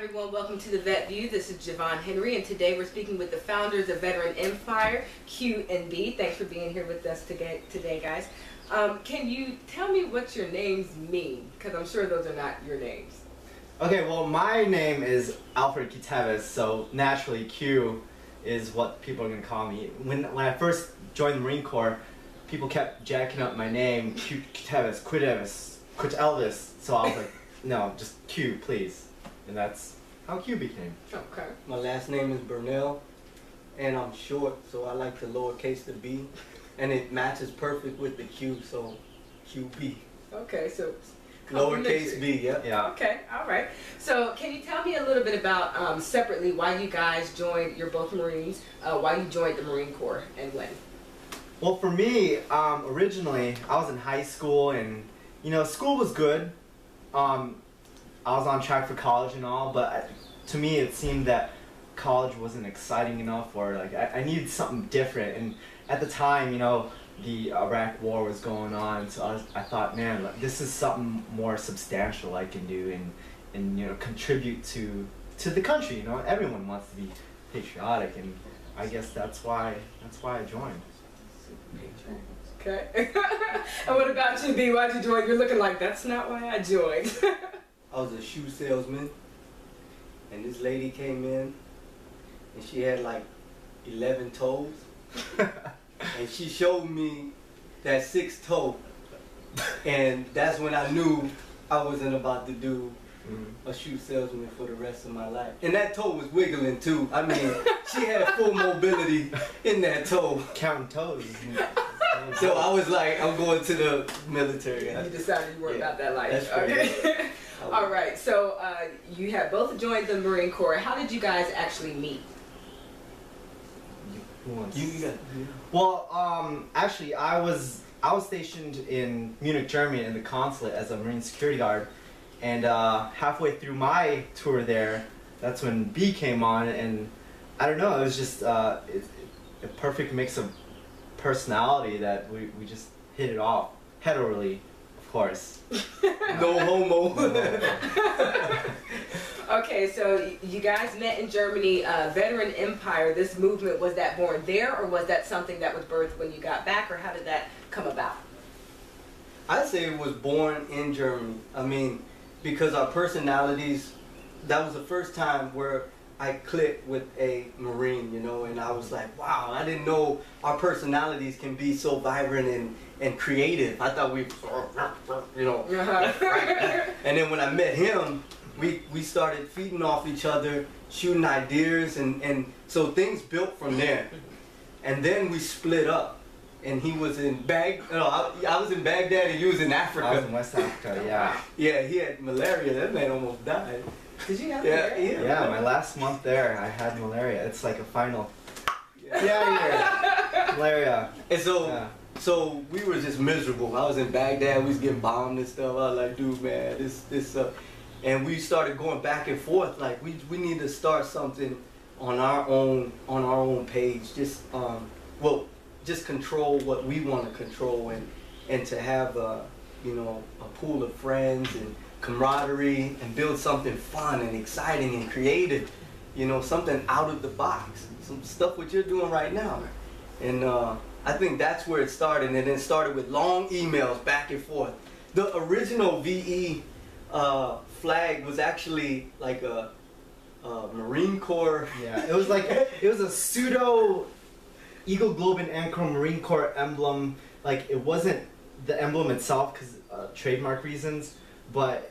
everyone, welcome to the Vet View. This is Jovane Henry, and today we're speaking with the founders of Veteran Empire, Q and B. Thanks for being here with us today, guys. Can you tell me what your names mean? Because I'm sure those are not your names. Okay, well, my name is Alfred Quiteves, so naturally Q is what people are going to call me. When I first joined the Marine Corps, people kept jacking up my name, Q Quiteves, Quitelvis, so I was like, no, just Q, please. And that's how Q became. Okay. My last name is Burnell, and I'm short, so I like to lowercase the b, and it matches perfect with the Q, so QB. Okay, so lowercase b, yeah. Yeah. Okay, all right. So can you tell me a little bit about, separately, why you guys joined, you're both Marines, why you joined the Marine Corps and when? Well, for me, originally, I was in high school, and, you know, school was good. I was on track for college and all, but to me it seemed that college wasn't exciting enough, or like I needed something different. And at the time, you know, the Iraq War was going on, so I thought, man, like, this is something more substantial I can do and you know, contribute to the country. You know, everyone wants to be patriotic, and I guess that's why I joined. Okay. And what about you, B? Why'd you join? You're looking like, that's not why I joined. I was a shoe salesman, and this lady came in, and she had like 11 toes, and she showed me that 6th toe, and that's when I knew I wasn't about to do a shoe salesman for the rest of my life. And that toe was wiggling too. I mean, she had full mobility in that toe. Counting toes. So I was like, I'm going to the military. You decided you weren't about that life. That's right. Okay. All right. So you have both joined the Marine Corps. How did you guys actually meet? Who wants? You got. Well, actually, I was stationed in Munich, Germany, in the consulate as a Marine security guard, and halfway through my tour there, that's when B came on, and I don't know, it was just a perfect mix of personality that we just hit it off, hetero-ly, of course. No homo. Okay, so you guys met in Germany, Veteran Empire. This movement, was that born there, or was that something that was birthed when you got back, or how did that come about? I'd say it was born in Germany. I mean, because our personalities, that was the first time where I clicked with a Marine, you know, and I was like, wow, I didn't know our personalities can be so vibrant and creative. I thought we, you know, and then when I met him, we started feeding off each other, shooting ideas, and so things built from there. And then we split up, and he was in I was in Baghdad and he was in Africa. I was in West Africa, yeah. Yeah, he had malaria. That man almost died. Did you have malaria? Yeah, my last month there, I had malaria. It's like a final. Yeah. Malaria. And so we were just miserable. I was in Baghdad. We was getting bombed and stuff. I was like, dude, man, this. And we started going back and forth. Like we need to start something on our own page. Just just control what we want to control, and to have you know, a pool of friends and camaraderie, and build something fun and exciting and creative, you know, something out of the box, some stuff what you're doing right now. And I think that's where it started, and it started with long emails back and forth. The original VE flag was actually like a Marine Corps. Yeah, it was like, it was a pseudo Eagle Globe and Anchor Marine Corps emblem. Like, it wasn't the emblem itself because trademark reasons, but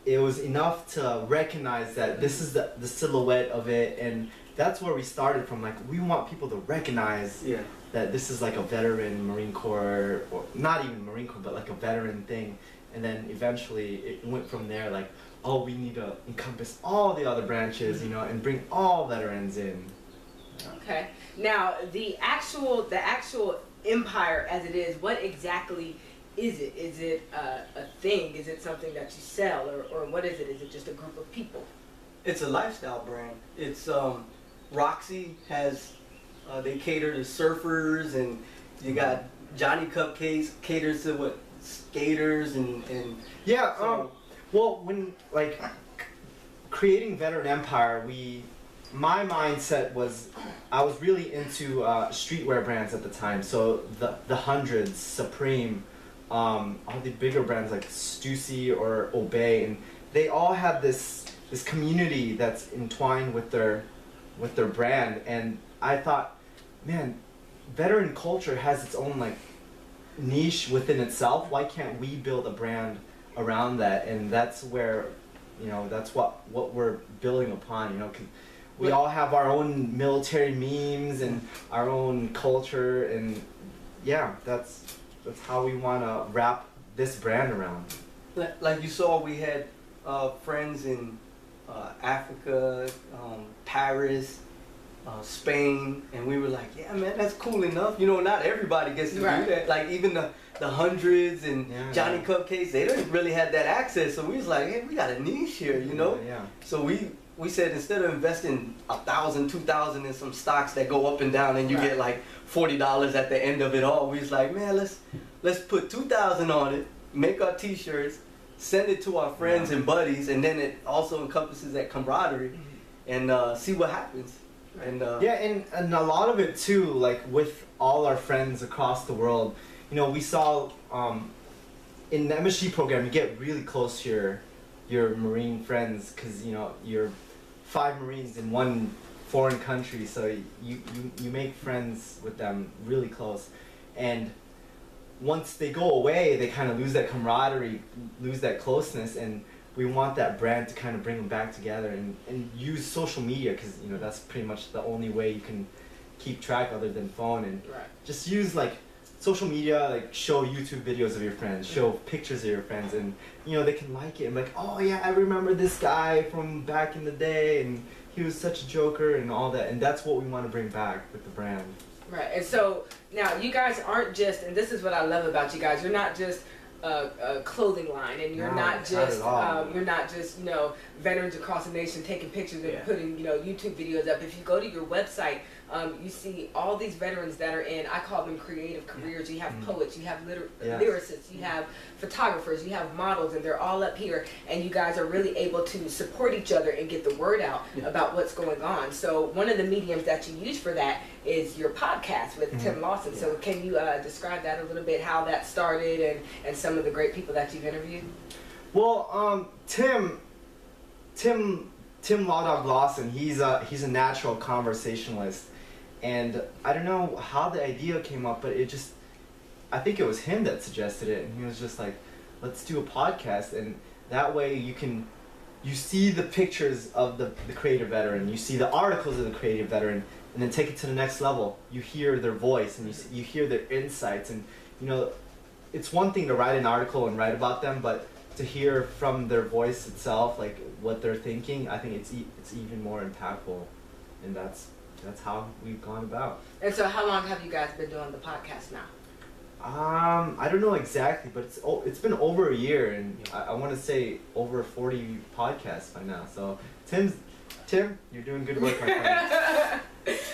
it was enough to recognize that this is the silhouette of it, and that's where we started from. Like, we want people to recognize that this is like a veteran Marine Corps, or not even Marine Corps, but like a veteran thing. And then eventually it went from there, like, oh, we need to encompass all the other branches, you know, and bring all veterans in. Okay. Now, the actual empire as it is, what exactly is it? Is it a thing? Is it something that you sell, or what is it? Is it just a group of people? It's a lifestyle brand. It's Roxy has they cater to surfers, and you got Johnny Cupcakes caters to what, skaters and yeah. so, Well, when, like, creating Veteran Empire, my mindset was, I was really into streetwear brands at the time. So the Hundreds, Supreme, all the bigger brands like Stussy or Obey, and they all have this community that's entwined with their brand. And I thought, man, veteran culture has its own like niche within itself. Why can't we build a brand around that? And that's where, that's what we're building upon. 'Cause we all have our own military memes and our own culture, and yeah, that's how we want to wrap this brand around. Like you saw, we had friends in Africa, Paris, Spain, and we were like, yeah, man, that's cool enough. Not everybody gets to do that. Like even the Hundreds and Johnny Cupcakes, they didn't really have that access. So we was like, hey, we got a niche here, Yeah. So we said, instead of investing $1,000, $2,000 in some stocks that go up and down, and you get like $40 at the end of it all, we was like, man, let's put $2,000 on it, make our T-shirts, send it to our friends and buddies, and then it also encompasses that camaraderie, and see what happens. And and a lot of it too, like with all our friends across the world, we saw in the MSG program, you get really close to your Marine friends, because you're 5 Marines in one foreign country, so you make friends with them really close. And once they go away, they kind of lose that camaraderie, lose that closeness, and we want that brand to kind of bring them back together, and use social media, because that's pretty much the only way you can keep track other than phone. And just use like social media, like show YouTube videos of your friends, show pictures of your friends, and they can like it and like, oh yeah, I remember this guy from back in the day, and he was such a joker and all that. And that's what we want to bring back with the brand. Right. And so now you guys aren't just, and this is what I love about you guys, you're not just a clothing line, and you're not just veterans across the nation taking pictures and putting YouTube videos up. If you go to your website, you see all these veterans that are in, I call them creative careers. You have poets, you have lyricists, you have photographers, you have models, and they're all up here, and you guys are really able to support each other and get the word out about what's going on. So one of the mediums that you use for that is your podcast with Tim Lawson. So can you describe that a little bit, how that started, and some of the great people that you've interviewed? Well, Tim Law Dog Lawson, he's a natural conversationalist, and I don't know how the idea came up, but I think it was him that suggested it, and he was just like, let's do a podcast, and that way you see the pictures of the creative veteran, you see the articles of the creative veteran, and then take it to the next level. You hear their voice, and you hear their insights, and it's one thing to write an article and write about them, but to hear from their voice itself, like what they're thinking, I think it's even more impactful, and that's how we've gone about. And so, how long have you guys been doing the podcast now? I don't know exactly, but it's been over a year, and I want to say over 40 podcasts by now. So Tim, you're doing good work, my friend.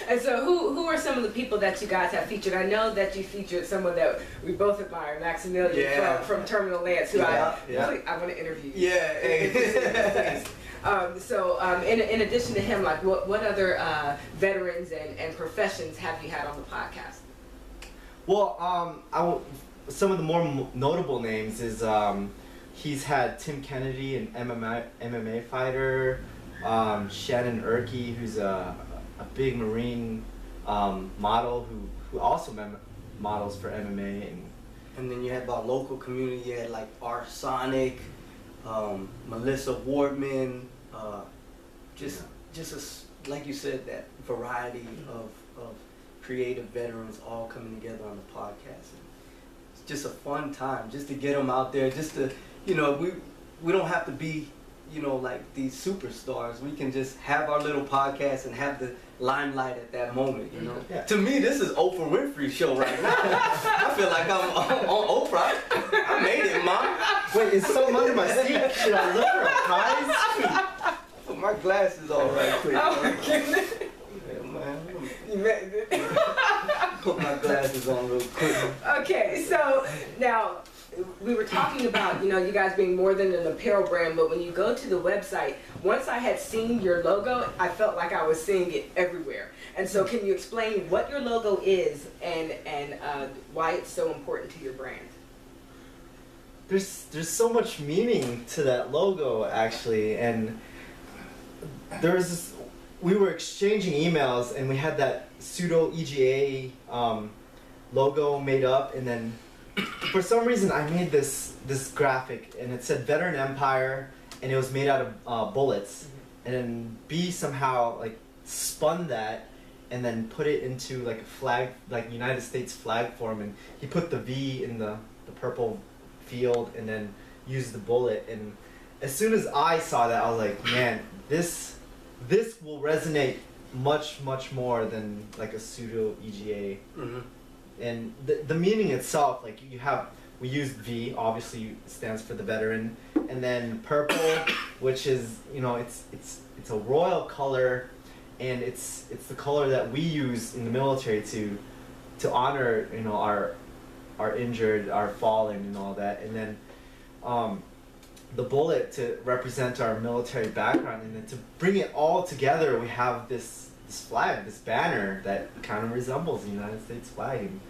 And so who are some of the people that you guys have featured? I know that you featured someone that we both admire, Maximilian from Terminal Lance, who I want to interview. In addition to him, like what other veterans and professions have you had on the podcast? Well, some of the more notable names is he's had Tim Kennedy, an MMA fighter, Shannon Erkey, who's a big Marine model who also models for MMA, and then you had our local community. You had like Arsonic, Melissa Wardman, like you said, that variety of creative veterans all coming together on the podcast. And it's just a fun time, just to get them out there, just to we don't have to be like these superstars. We can just have our little podcast and have the limelight at that moment, Yeah. To me, this is Oprah Winfrey's show right now. I feel like I'm on Oprah. I made it, Mom. Wait, it's something under my seat. Should I look for a prize? Put my glasses on right quick. Oh my goodness. Put my glasses on real quick. Okay, so now we were talking about, you know, you guys being more than an apparel brand, but when you go to the website, once I had seen your logo, I felt like I was seeing it everywhere. And so can you explain what your logo is and why it's so important to your brand? There's so much meaning to that logo, actually, and there's this, we were exchanging emails and we had that pseudo EGA logo made up, and then for some reason I made this graphic and it said Veteran Empire and it was made out of bullets, and then B somehow like spun that and then put it into like a flag, like United States flag form, and he put the V in the purple field and then used the bullet. And as soon as I saw that, I was like, man, this will resonate much more than like a pseudo EGA. Mm-hmm. And the meaning itself, like we used V, obviously stands for the veteran, and then purple, which is, you know, it's a royal color, and it's the color that we use in the military to honor, you know, our injured, our fallen, and all that. And then the bullet to represent our military background, and then to bring it all together, we have this flag, this banner that kind of resembles the United States flag, and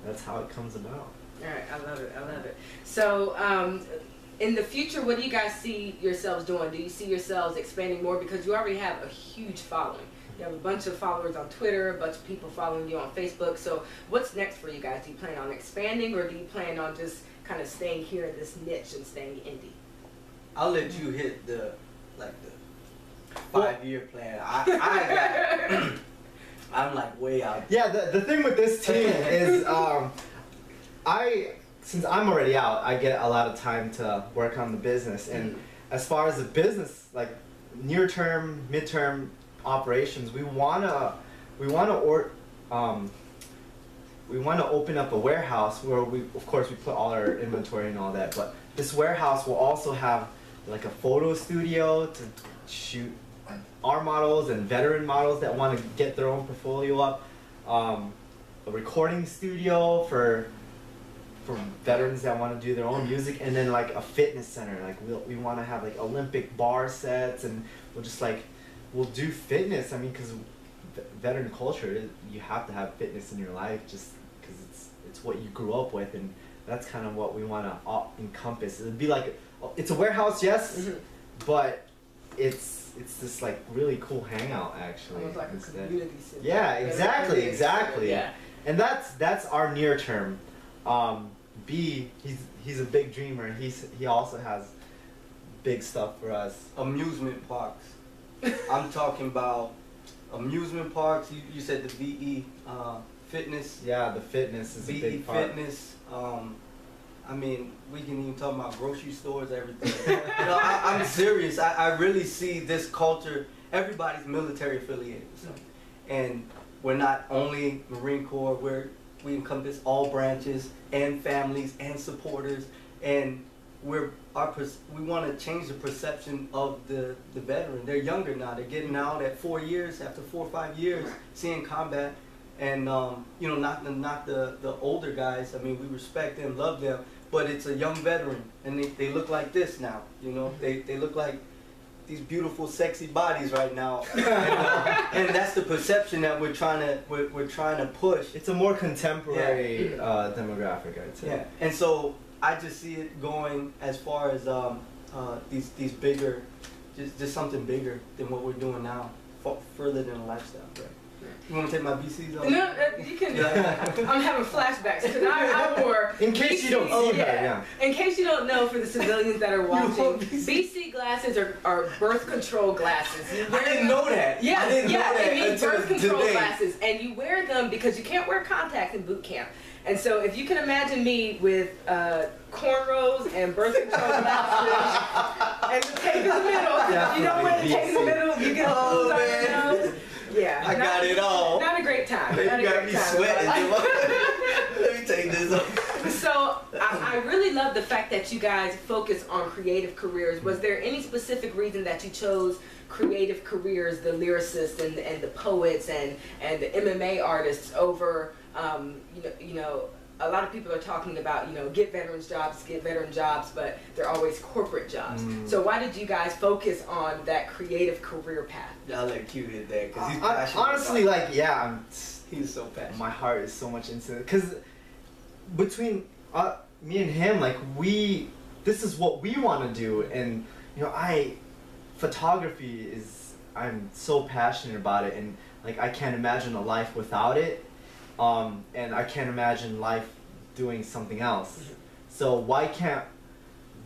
that's how it comes about. All right, I love it. I love it. So, in the future, what do you guys see yourselves doing? Do you see yourselves expanding more? Because you already have a huge following. You have a bunch of followers on Twitter, a bunch of people following you on Facebook. So, what's next for you guys? Do you plan on expanding, or do you plan on just kind of staying here in this niche and staying indie? I'll let you hit the 5-year plan. I I'm like way out. Yeah, the thing with this team is since I'm already out, I get a lot of time to work on the business. And as far as the business, like near term, midterm operations, we wanna open up a warehouse where of course we put all our inventory and all that, but this warehouse will also have like a photo studio to shoot our models and veteran models that want to get their own portfolio up, a recording studio for veterans that want to do their own music, and then like a fitness center. Like we want to have like Olympic bar sets, and we'll do fitness. I mean, because veteran culture, you have to have fitness in your life just because it's what you grew up with, and that's kind of what we want to encompass. It'd be like it's a warehouse, yes, but it's this like really cool hangout actually. Almost like a community center. Yeah, exactly. Yeah. And that's our near term. B, he's a big dreamer. He also has big stuff for us. Amusement parks. I'm talking about amusement parks. You said the VE fitness. Yeah, the fitness is a big part. Fitness. I mean, we can even talk about grocery stores, everything. You know, I'm serious. I really see this culture. Everybody's military affiliated, so. And we're not only Marine Corps. We encompass all branches and families and supporters, and we want to change the perception of the veteran. They're younger now. They're getting out at 4 years, after 4 or 5 years, seeing combat, and you know, not the older guys. I mean, we respect them, love them, but it's a young veteran, and they look like this now. You know, they look like these beautiful, sexy bodies right now, and that's the perception that we're trying to push. It's a more contemporary demographic, I'd say. Yeah, and so I just see it going as far as these bigger, just something bigger than what we're doing now, further than a lifestyle. Right? You want to take my BCs off? No, you can. I'm having flashbacks because I wore. In case you don't see that, In case you don't know, for the civilians that are watching, BC glasses are birth control glasses. I didn't know that. Yeah, I didn't know that it means until birth control today. glasses, and you wear them because you can't wear contacts in boot camp. And so, if you can imagine me with cornrows and birth control glasses, and the tape in the middle, you know when the tape in the middle, you get oh man. Yeah, I got it all. Not a great time. You got me sweating. Let me take this off. So I really love the fact that you guys focus on creative careers. Was there any specific reason that you chose creative careers, the lyricists and the poets and the MMA artists over a lot of people are talking about, get veteran jobs, but they're always corporate jobs. So why did you guys focus on that creative career path? I'll let Q hit that because he's passionate. Honestly, like, yeah, he's so passionate. My heart is so much into it. Because between me and him, like, this is what we want to do. And, photography is, I'm so passionate about it. And, like, I can't imagine a life without it. And I can't imagine life doing something else. So why can't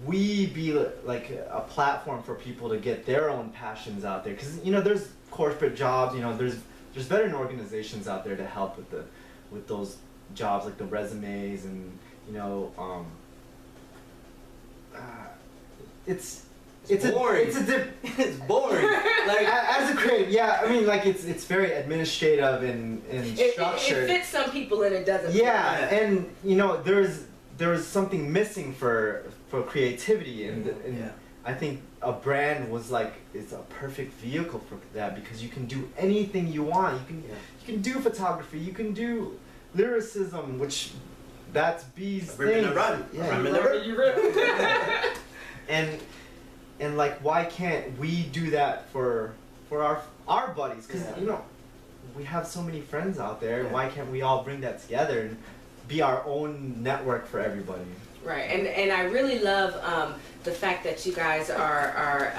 we be like a platform for people to get their own passions out there? Because there's corporate jobs, there's veteran organizations out there to help with those jobs, like the resumes and it's boring. It's boring. Like as a creative, yeah. I mean, like it's very administrative and structured. It fits some people and it doesn't. Yeah, and there's something missing for creativity, and I think a brand is a perfect vehicle for that, because you can do anything you want. You can do photography. You can do lyricism, which that's B's thing. And like, why can't we do that for our buddies? Because we have so many friends out there. Why can't we all bring that together and be our own network for everybody? Right, and I really love the fact that you guys are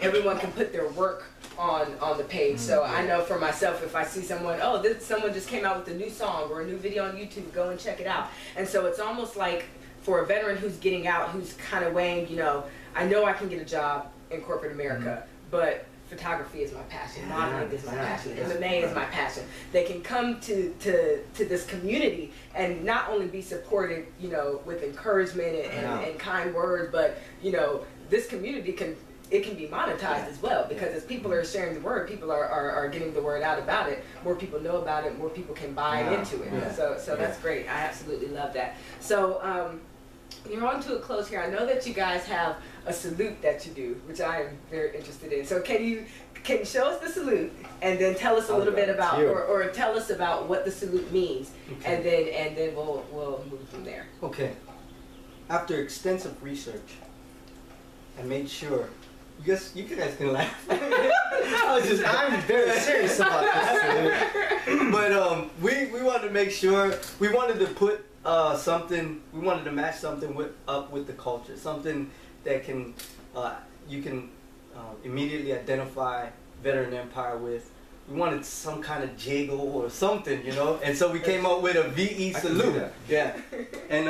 everyone can put their work on the page. So I know for myself, if I see someone, someone just came out with a new song or a new video on YouTube, go and check it out. And so it's almost like, for a veteran who's getting out, who's kind of weighing, I know I can get a job in corporate America, but photography is my passion, modeling is my passion, MMA is my passion. They can come to this community and not only be supported, with encouragement and kind words, but this community can be monetized as well, because as people are sharing the word, people are getting the word out about it. More people know about it, more people can buy into it. So that's great. I absolutely love that. So you're on to a close here. I know that you guys have a salute that you do, which I am very interested in. So can you show us the salute and then tell us a little bit about, or tell us about what the salute means, and then we'll move from there. Okay. After extensive research, I made sure. You guys can laugh. I'm very serious about this. But we wanted to make sure, we wanted to put something, we wanted to match something up with the culture, something that you can immediately identify Veteran Empire with. We wanted some kind of jiggle or something, and so we came up with a VE salute. Yeah, and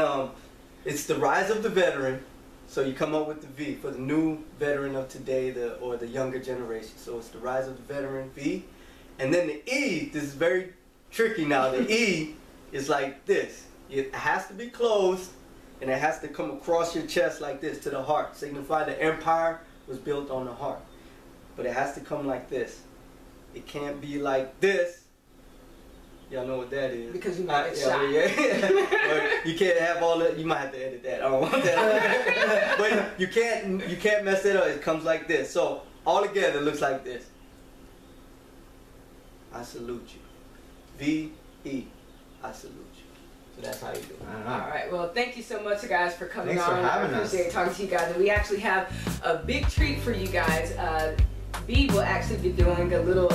it's the rise of the veteran. So you come up with the V for the new veteran of today, or the younger generation. So it's the rise of the veteran, V. And then the E, this is very tricky now. The E is like this. It has to be closed, and it has to come across your chest like this to the heart. Signify the empire was built on the heart. But it has to come like this. It can't be like this. Y'all know what that is. Because you might get shot. Or you can't have all that. You might have to edit that. I don't want that. But you can't mess it up. It comes like this. So all together it looks like this. I salute you. V-E. I salute you. So that's how you do it. All right. Well, thank you so much, guys, for coming on. Thanks for having us. I appreciate talking to you guys. And we actually have a big treat for you guys. B will actually be doing a little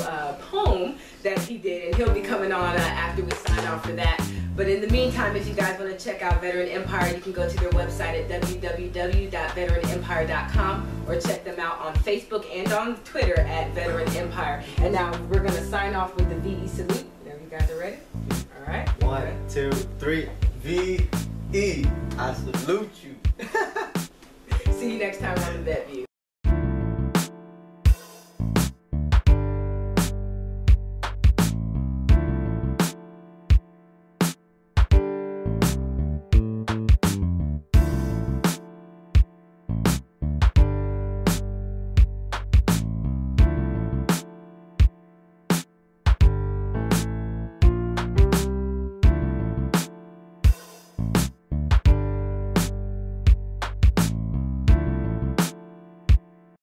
poem that he did, and he'll be coming on after we sign off for that. But in the meantime, if you guys want to check out Veteran Empire, you can go to their website at www.veteranempire.com, or check them out on Facebook and on Twitter at Veteran Empire. And now we're going to sign off with the VE salute. Whenever you guys are ready. All right. 1, 2, 3. V-E. I salute you. See you next time on the Vet View.